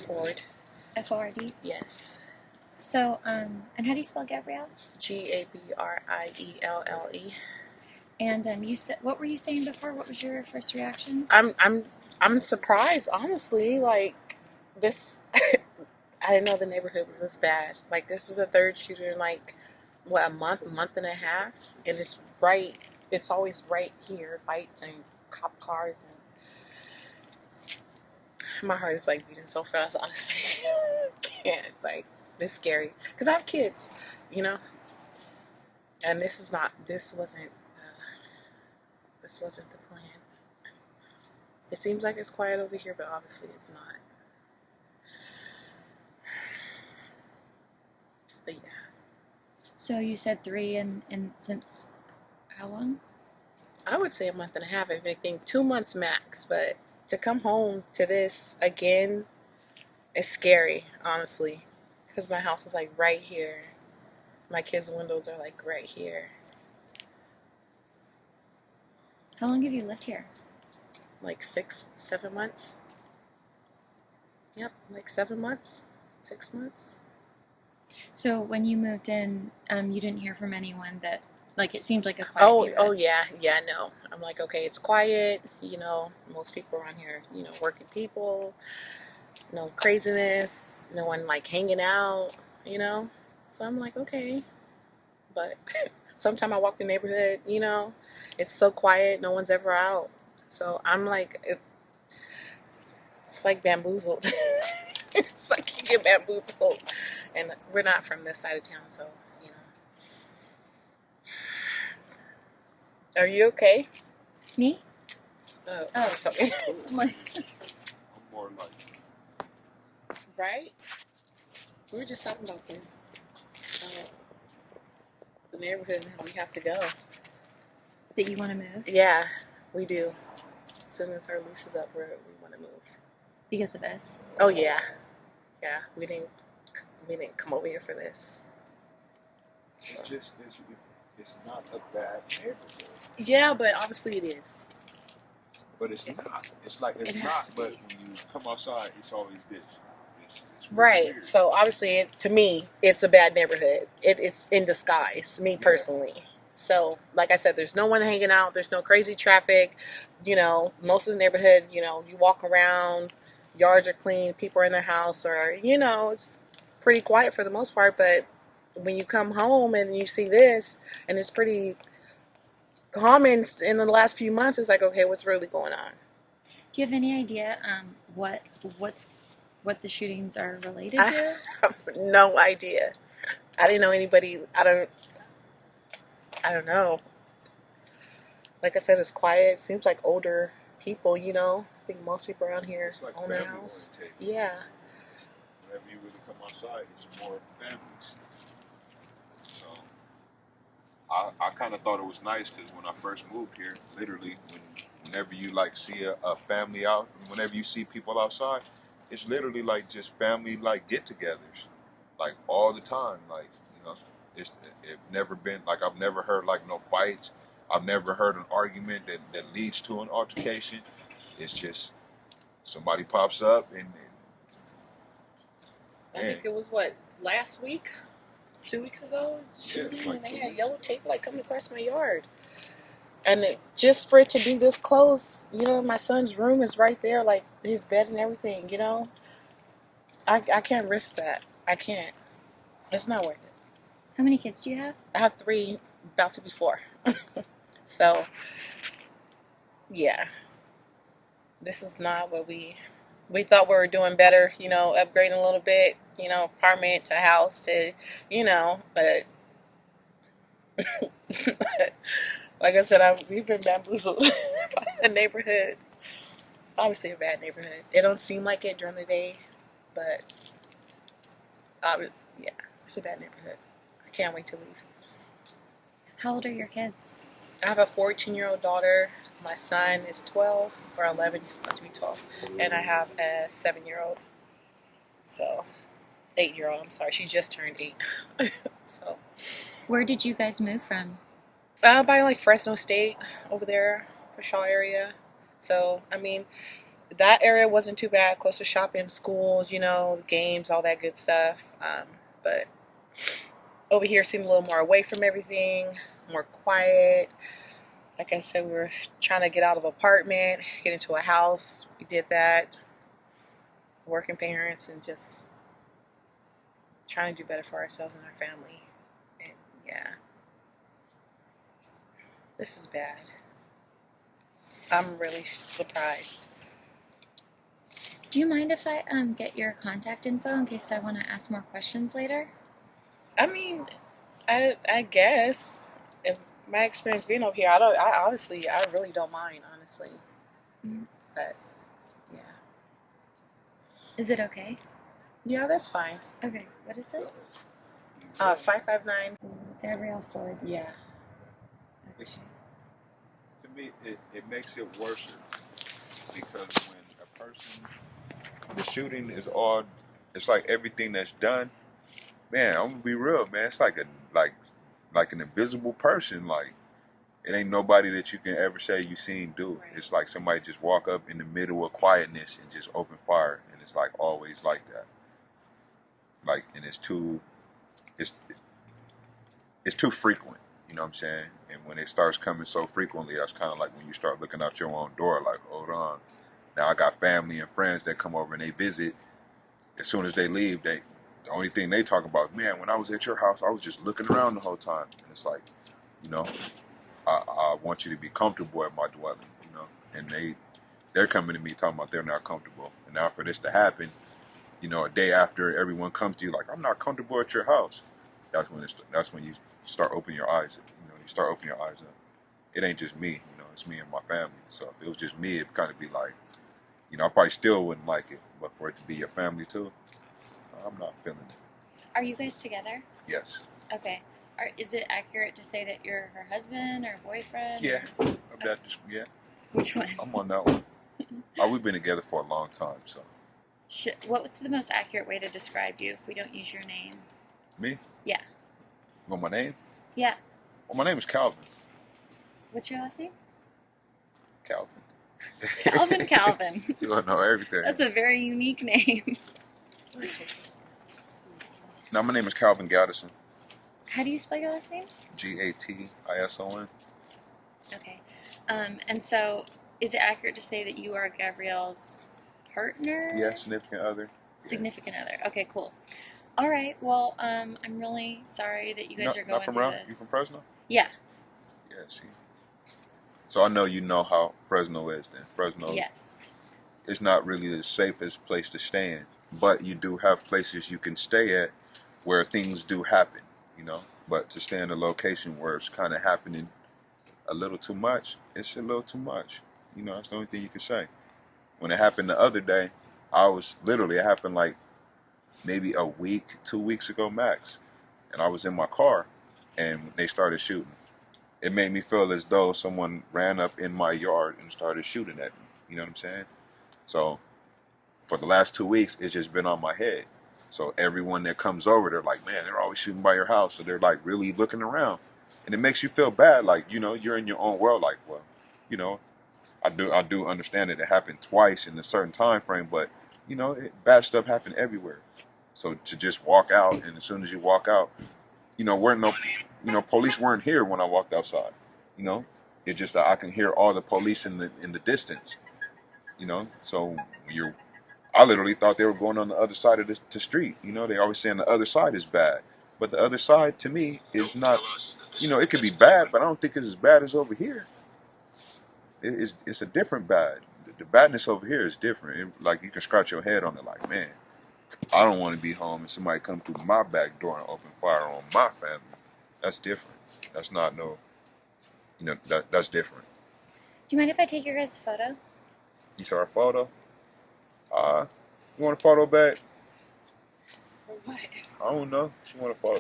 Ford. F-O-R-D? Yes. So, and how do you spell Gabrielle? Gabrielle. And you said, what were you saying before? What was your first reaction? I'm surprised, honestly. Like this, I didn't know the neighborhood was this bad. Like this is a third shooter in like what, a month and a half, and it's right. It's always right here, fights and cop cars, and my heart is like beating so fast. Honestly, can't like it's scary because I have kids, you know, and this wasn't the plan. It seems like it's quiet over here, but obviously it's not. But yeah. So you said 3 and since how long? I would say a month and a half, if anything, 2 months max. But to come home to this again is scary, honestly, because my house is like right here. My kids' windows are like right here. How long have you lived here? Like 6, 7 months. Yep, like 7 months, 6 months. So when you moved in, you didn't hear from anyone that, like, it seemed like a quiet neighborhood. Yeah, no. I'm like, okay, it's quiet. You know, most people around here, you know, working people. No craziness. No one like hanging out. You know. So I'm like, okay. But sometimes I walk the neighborhood. You know, it's so quiet. No one's ever out. So I'm like, it's like bamboozled. It's like you get bamboozled, and we're not from this side of town, so you know. Are you okay? Me? Oh. I'm like, I'm more like, Right? We were just talking about this. The neighborhood and how we have to go. that you want to move Yeah, we do. As soon as our lease is up, we want to move. because of this. Oh yeah, we didn't come over here for this. it's not a bad neighborhood. Yeah, but obviously it is. But it's not. It's like it's It has not. to But be. when you come outside, it's always this. It's really Right. weird. So obviously, to me, it's a bad neighborhood. It's in disguise. Me personally. So, like I said, there's no one hanging out. There's no crazy traffic. You know, most of the neighborhood, you know, you walk around, yards are clean, people are in their house, or you know, it's pretty quiet for the most part. But when you come home and you see this, and it's pretty common in the last few months, it's like, okay, what's really going on? Do you have any idea what the shootings are related I to? have no idea. I didn't know anybody. I don't know. Like I said, it's quiet. Seems like older people, you know. I think most people around here It's like own their family house. oriented. Yeah. Whenever you really come outside, it's more families. So I kind of thought it was nice because when I first moved here, literally, whenever you like see a family out, whenever you see people outside, it's literally like just family like get-togethers, like all the time. Like you know, it's never been like I've never heard like no fights. I've never heard an argument that leads to an altercation. It's just somebody pops up and I think it was last week, 2 weeks ago, shooting, like and they 2 had weeks yellow ago. tape like coming across my yard. And just for it to be this close, you know, my son's room is right there, like his bed and everything, you know. I can't risk that. I can't. It's not worth it. How many kids do you have? I have 3, about to be 4. So, yeah. This is not what we thought we were doing better, you know, upgrading a little bit, you know, apartment to house to, you know, but like I said, we've been bamboozled by the neighborhood. Obviously a bad neighborhood. It don't seem like it during the day, but yeah, it's a bad neighborhood. I can't wait to leave. How old are your kids? I have a 14-year-old daughter. My son is 12 or 11. He's about to be 12. And I have a 7-year-old. So, 8-year-old. I'm sorry. She just turned 8. So, Where did you guys move from? by like Fresno State over there, Shaw area. So, I mean, that area wasn't too bad. Close to shopping, schools, you know, games, all that good stuff. But over here seemed a little more away from everything, more quiet. Like I said, we were trying to get out of an apartment, get into a house. We did that. Working parents and just trying to do better for ourselves and our family. And yeah, this is bad. I'm really surprised. Do you mind if I get your contact info in case I want to ask more questions later? I mean, I guess if my experience being over here, I really don't mind, honestly. Mm. But yeah, Is it okay? yeah, that's fine. Okay, what is it? 559. Gabrielle Ford. Yeah. It's, to me, it makes it worse because when a person, the shooting is all, it's like everything that's done. Man, I'm gonna be real, man. It's like like an invisible person. Like it ain't nobody that you can ever say you seen do. Right. It's like somebody just walk up in the middle of quietness and just open fire, and it's like always like that. Like, and it's it's too frequent. You know what I'm saying? And when it starts coming so frequently, that's kind of like when you start looking out your own door. Like, hold on. Now I got family and friends that come over and they visit. As soon as they leave, the only thing they talk about, man, when I was at your house, I was just looking around the whole time. And it's like, you know, I want you to be comfortable at my dwelling, you know. And they're coming to me talking about they're not comfortable. And now for this to happen, you know, a day after everyone comes to you like, I'm not comfortable at your house. That's when you start opening your eyes. You know, you start opening your eyes up. It ain't just me, you know, it's me and my family. So if it was just me, it'd kind of be like, you know, I probably still wouldn't like it. But for it to be your family too, I'm not feeling it. Are you guys together? Yes. Okay. Is it accurate to say that you're her husband or boyfriend? Yeah. Yeah. Which one? I'm on that one. We've been together for a long time, so. What's the most accurate way to describe you if we don't use your name? Me? Yeah. Well, my name? Yeah. Well, my name is Calvin. What's your last name? Calvin. Calvin. You don't know everything. That's a very unique name. No, my name is Calvin Gaddison. How do you spell your last name? Gatison. Okay. And so, is it accurate to say that you are Gabrielle's partner? Yeah, significant other. Significant other. Okay, cool. All right. Well, I'm really sorry that you guys are going not from through around? this. You from Fresno? Yeah. Yeah, see. So I know you know how Fresno is then. Fresno Yes. is not really the safest place to stay in, but you do have places you can stay at where things do happen, you know. But to stay in a location where it's kind of happening a little too much, it's a little too much. You know, that's the only thing you can say. When it happened the other day, it happened like maybe a week, 2 weeks ago max. And I was in my car and they started shooting. It made me feel as though someone ran up in my yard and started shooting at me. You know what I'm saying? So for the last 2 weeks, it's just been on my head. So everyone that comes over, they're like, man, they're always shooting by your house. So they're like really looking around. And it makes you feel bad. Like, you know, you're in your own world. Like, well, you know, I do understand that it happened twice in a certain time frame, but you know, bad stuff happened everywhere. So to just walk out, and as soon as you walk out, you know, police weren't here when I walked outside. You know, it's just that I can hear all the police in the distance. You know, so I literally thought they were going on the other side of the street. You know, they always saying the other side is bad, but the other side to me is not. You know, it could be bad, but I don't think it's as bad as over here. It's a different bad. The badness over here is different. Like you can scratch your head on it, like, man, I don't want to be home and somebody come through my back door and open fire on my family. That's different. That's not no, you know, that's different. Do you mind if I take your guys' photo? You saw our photo? You want a photo back? For what? I don't know. She want a photo.